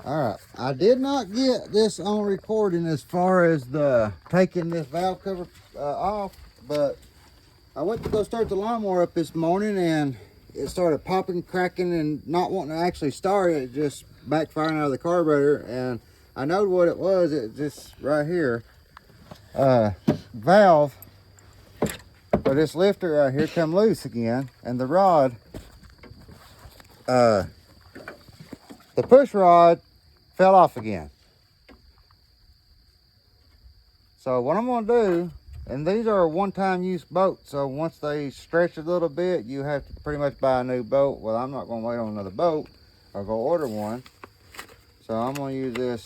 All right, I did not get this on recording as far as the taking this valve cover off, but I went to go start the lawnmower up this morning and it started popping, cracking, and not wanting to actually start. It just backfiring out of the carburetor, and I know what it was. It just right here, valve for this lifter right here come loose again, and the rod, the push rod fell off again. So what I'm gonna do, and these are one-time use boats, so once they stretch a little bit, you have to pretty much buy a new boat. Well, I'm not gonna wait on another boat or go order one. So I'm gonna use this.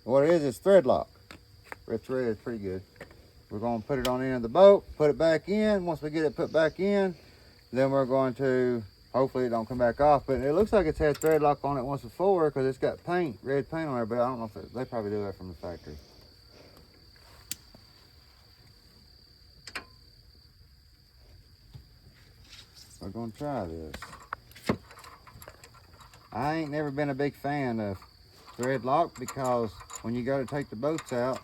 What it is thread lock. It's red, it's pretty good. We're gonna put it on the end of the boat, put it back in. Once we get it put back in, then we're going to, hopefully it don't come back off, but it looks like it's had thread lock on it once before because it's got paint, red paint on there, but I don't know if they probably do that from the factory. We're gonna try this. I ain't never been a big fan of thread lock because when you go to take the boats out,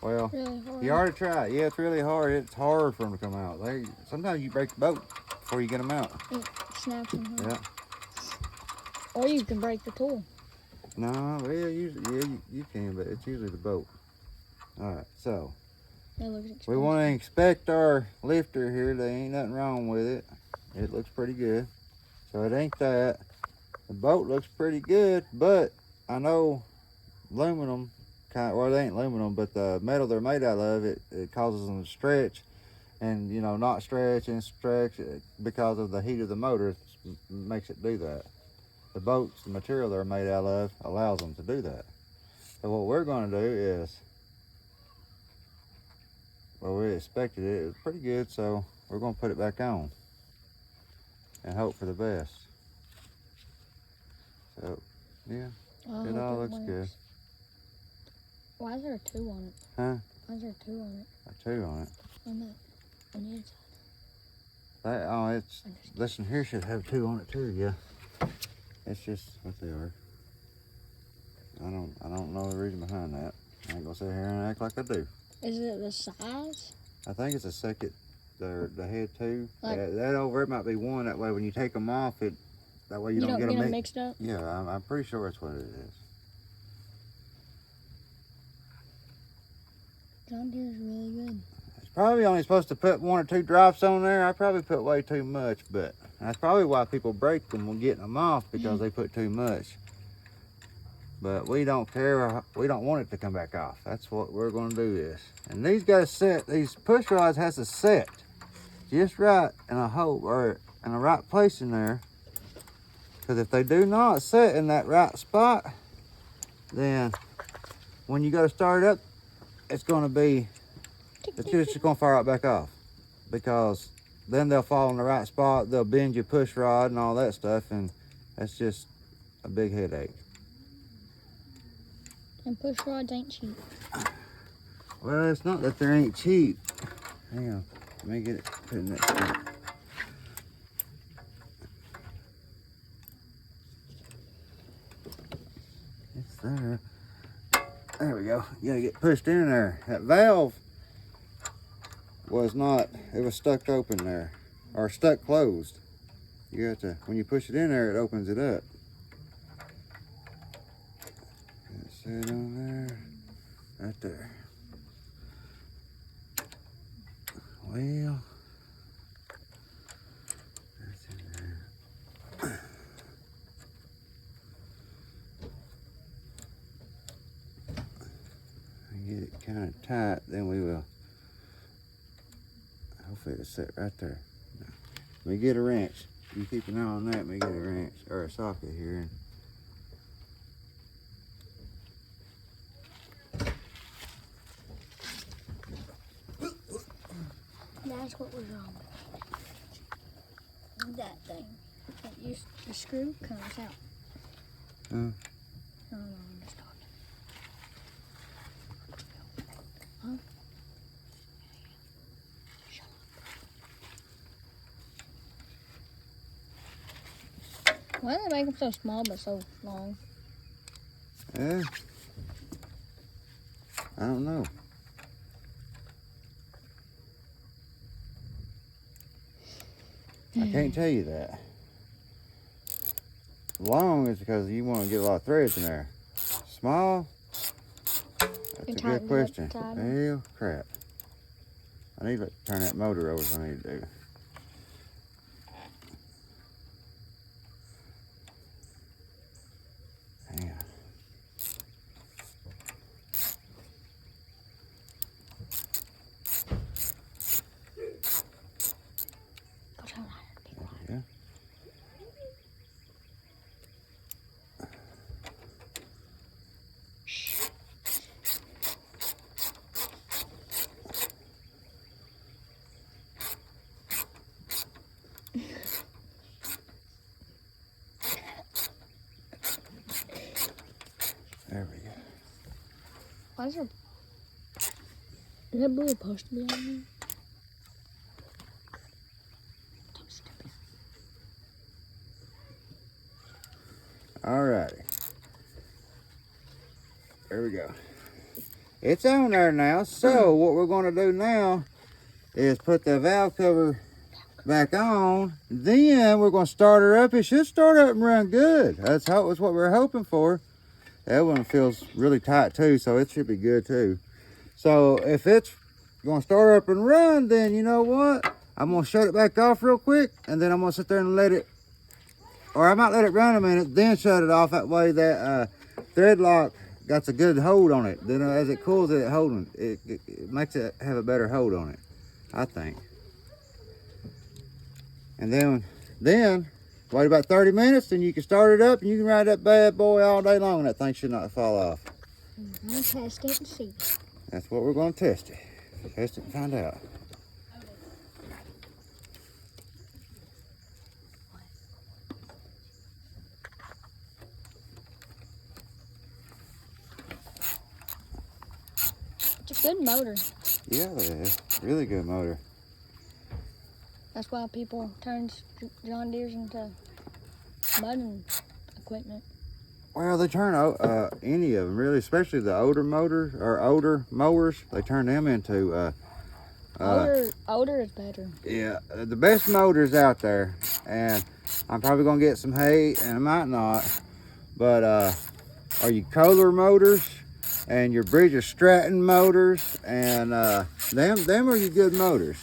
well, really you ought to try it. Yeah, it's really hard. It's hard for them to come out. Sometimes you break the boat before you get them out. It snaps in half. Yeah. Or you can break the tool. No, well, usually, yeah, you can, but it's usually the boat. All right, so That looks expensive. we want to inspect our lifter here. There ain't nothing wrong with it. It looks pretty good. So it ain't that. The boat looks pretty good, but I know aluminum, well, they ain't aluminum, but the metal they're made out of, it causes them to stretch, and you know, not stretch and stretch because of the heat of the motor. It makes it do that. The boats, the material they're made out of, allows them to do that. So what we're going to do is, well, we expected it. It was pretty good, so we're going to put it back on and hope for the best. So, yeah, it all looks good. Why is there a 2 on it? Huh? Why is there a 2 on it? A 2 on it. On the inside. It's, this one here should have 2 on it too, yeah. It's just what they are. I don't know the reason behind that. I ain't gonna sit here and act like I do. Is it the size? I think it's a second, the head 2. Like, that over it might be 1. That way when you take them off, that way you don't get them mixed up. Yeah, I'm pretty sure that's what it is. John Deere is really good. It's probably only supposed to put 1 or 2 drops on there. I probably put way too much, but that's probably why people break them when getting them off, because they put too much. But we don't care. We don't want it to come back off. That's what we're going to do this. And these got to set. These push rods has to set just right in a hole or in the right place in there. Because if they do not set in that right spot, then when you go to start it up, it's going to be, it's just going to fire right back off. Because then they'll fall in the right spot. They'll bend your push rod and all that stuff. And that's just a big headache. And push rods ain't cheap. Well, it's not that they ain't cheap. Hang on, let me get it put in that spot. It's there. There we go. You gotta get pushed in there. That valve was not, it was stuck open there, or stuck closed. You have to, when you push it in there, it opens it up. Sit on there, right there. Well, that's in there. Get it kind of tight, then we will. Hopefully it'll sit right there. Let me get a wrench. You keep an eye on that. Let me get a wrench or a socket here. That's what was wrong with that thing. The screw comes out. No, I'm just talking. Huh? Shut up. Why do they make them so small but so long? Yeah. I don't know. I can't tell you that. Long is because you want to get a lot of threads in there. Small? That's a good question. Hell crap. I need to turn that motor over as I need to do. Hang on. Yeah. There we go. Why is there... Is that blue supposed to be on there? Alrighty. There we go. It's on there now. So what we're going to do now is put the valve cover back on. Then we're going to start her up. It should start up and run good. That's what we're hoping for. That one feels really tight too, so it should be good too. So if it's going to start up and run, then you know what? I'm going to shut it back off real quick, and then I'm going to sit there and let it, or I might let it run a minute, then shut it off. That way that thread lock got a good hold on it. Then as it cools, it makes it have a better hold on it, I think. And then wait about 30 minutes, and you can start it up, and you can ride that bad boy all day long, and that thing should not fall off. Test it and see. That's what we're going to test it. Test it and find out. It's a good motor. Yeah, it is. Really good motor. That's why people turn John Deere's into mudding equipment. Well, they turn any of them, really, especially the older mowers. They turn them into... older is better. Yeah, the best motors out there. And I'm probably going to get some hate, and I might not. But are your Kohler motors and your Bridges Stratton motors. And them are your good motors.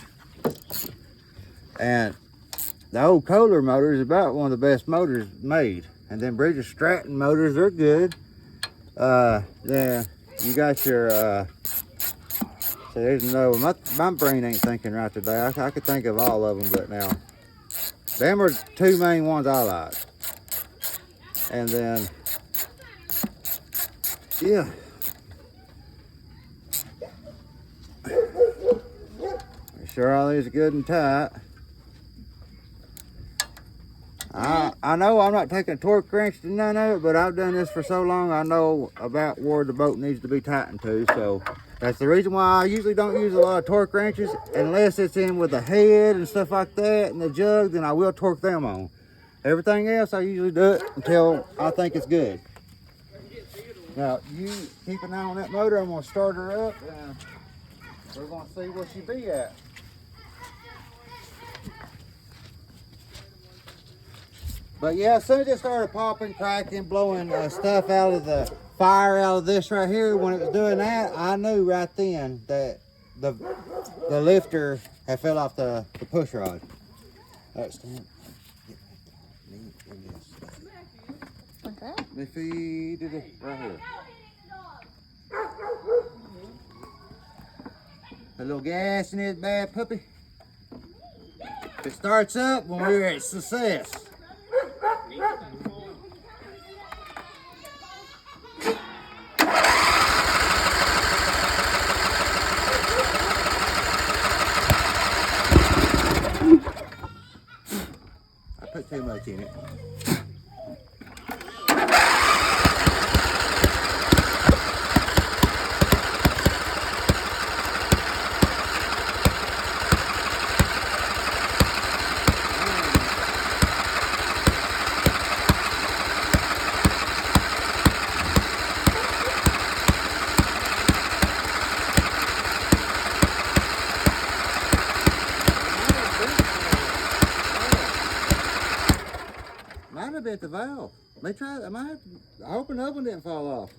And the old Kohler motor is about one of the best motors made. And then Bridges Stratton motors are good. Then you got your, so there's no, my brain ain't thinking right today. I could think of all of them, but now, them are two main ones I like. And then, yeah. Make sure all these are good and tight. I know I'm not taking a torque wrench to none of it, but I've done this for so long, I know about where the boat needs to be tightened to. So that's the reason why I usually don't use a lot of torque wrenches, unless it's in with the head and stuff like that and the jug, then I will torque them on. Everything else, I usually do it until I think it's good. Now, you keep an eye on that motor. I'm going to start her up, and we're going to see where she be at. But yeah, as soon as it started popping, cracking, blowing stuff out of the fire out of this right here, when it was doing that, I knew right then that the lifter had fell off the push rod. That's What's that? Let me feed it right here. A little gas in this bad puppy. If it starts up, when we're at success. I put too much in it. Might have been the valve. They tried. I hope another one didn't fall off.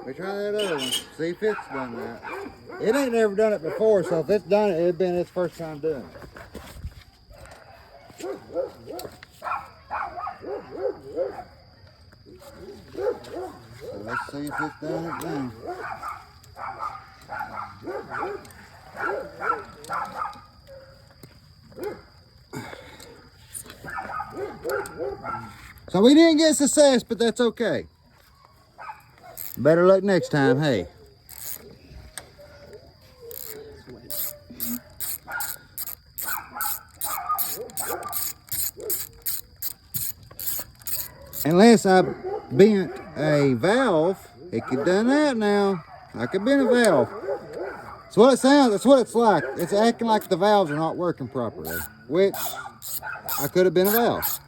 We try that other one. See if it's done that. It ain't never done it before, so if it's done it, it'd been its first time doing it. So let's see if it's done it now. So we didn't get success, but that's okay. Better luck next time, hey. Unless I bent a valve, it could done that now. I could bend a valve. That's what it sounds, that's what it's like. It's acting like the valves are not working properly, which I could have been a valve.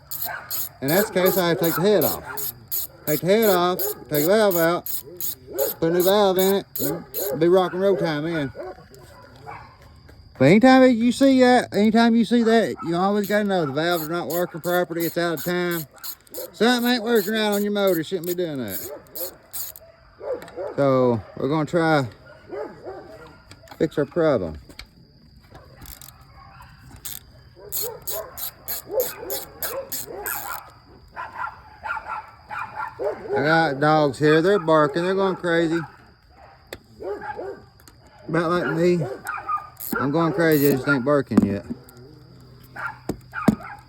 In that case, I had to take the head off. Take the head off, take the valve out, put a new valve in it, and be rock and roll time in. But anytime you see that, you always got to know the valves are not working properly, it's out of time. Something ain't working right on your motor, shouldn't be doing that. So we're gonna try fix our problem. I got dogs here, they're barking, they're going crazy. About like me. I'm going crazy, I just ain't barking yet.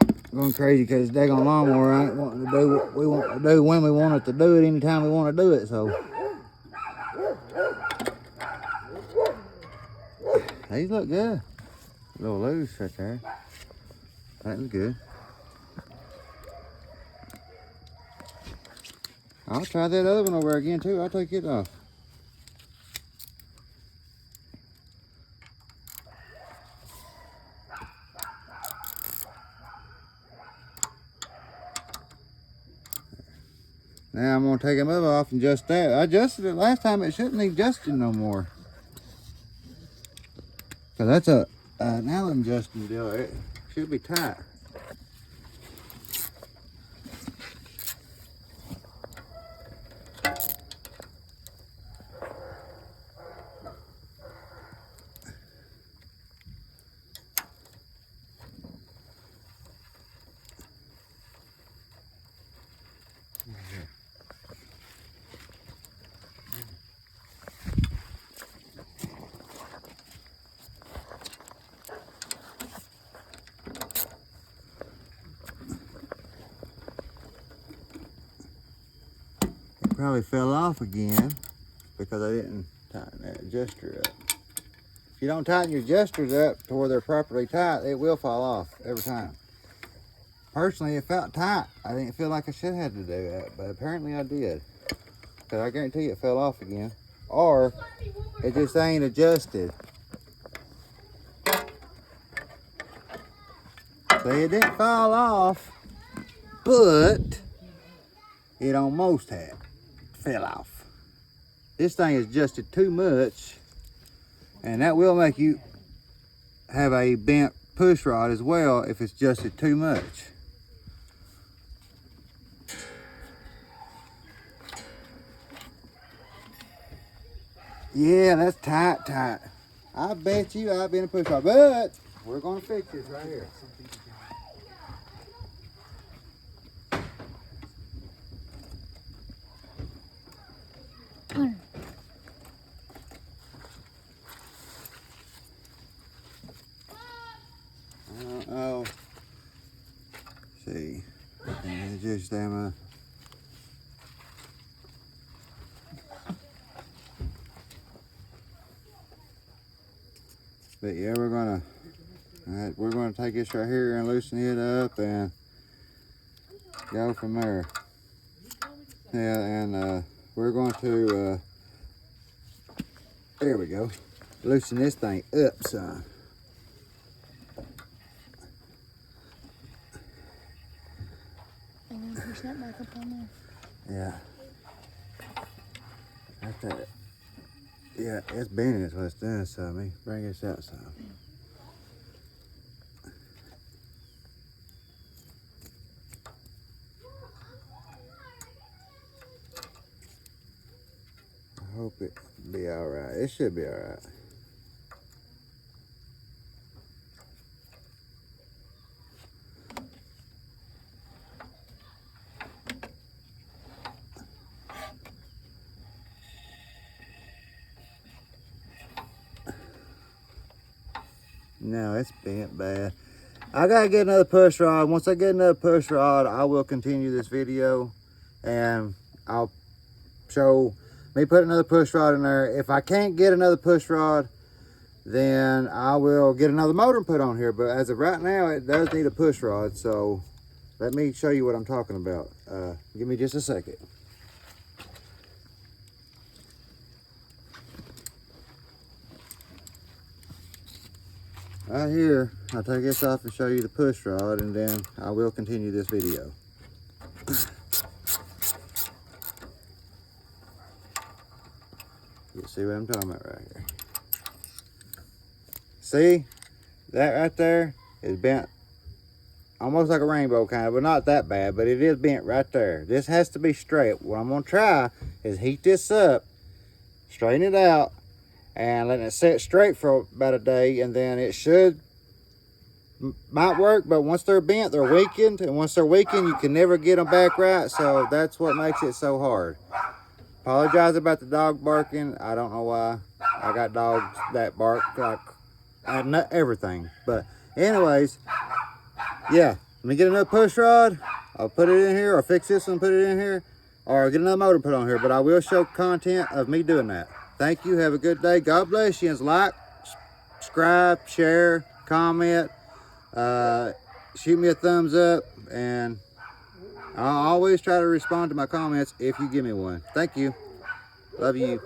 I'm going crazy because the daggone lawnmower ain't wanting to do what we want to do when we want it to do it, anytime we want to do it, so. These look good. A little loose right there. That was good. I'll try that other one over again too. I'll take it off. Now I'm going to take them off and adjust that. I adjusted it last time. It shouldn't need adjusting no more. So that's an Allen adjusting deal. It should be tight. Probably fell off again because I didn't tighten that adjuster up. If you don't tighten your adjusters up to where they're properly tight, it will fall off every time. Personally, it felt tight. I didn't feel like I should have to do that, but apparently I did. Because I guarantee you it fell off again. Or it just ain't adjusted. See, it didn't fall off, but it almost had. Fell off. This thing is adjusted too much, and that will make you have a bent push rod as well if it's adjusted too much. Yeah, that's tight. I bet you I've been a push rod, but we're gonna fix this right here. I don't know. See, it's just them. But yeah, we're gonna take this right here and loosen it up and go from there. Yeah, and we're going to there we go, loosen this thing up some. And then push that back up on there. Yeah. Right there. Yeah, it's bending, is what it's doing, so let me bring this out some. I hope it be alright. It should be alright. No, it's bent bad. I gotta get another push rod. Once I get another push rod, I will continue this video and I'll show me put another push rod in there. If I can't get another push rod, then I will get another motor and put on here. But as of right now, it does need a push rod. So let me show you what I'm talking about. Give me just a second. Right here, I'll take this off and show you the push rod, and then I will continue this video. You see what I'm talking about right here. See, that right there is bent almost like a rainbow kind of, but not that bad, but it is bent right there. This has to be straight. What I'm gonna try is heat this up, straighten it out, and letting it set straight for about a day, and then it might work. But once they're bent, they're weakened, and once they're weakened, you can never get them back right. So that's what makes it so hard. Apologize about the dog barking. I don't know why. I got dogs that bark like everything. But anyways, yeah, let me get another push rod. I'll put it in here, or fix this and put it in here, or get another motor put on here. But I will show content of me doing that. Thank you. Have a good day. God bless you. And like, subscribe, share, comment, shoot me a thumbs up, and I'll always try to respond to my comments if you give me one. Thank you. Love you.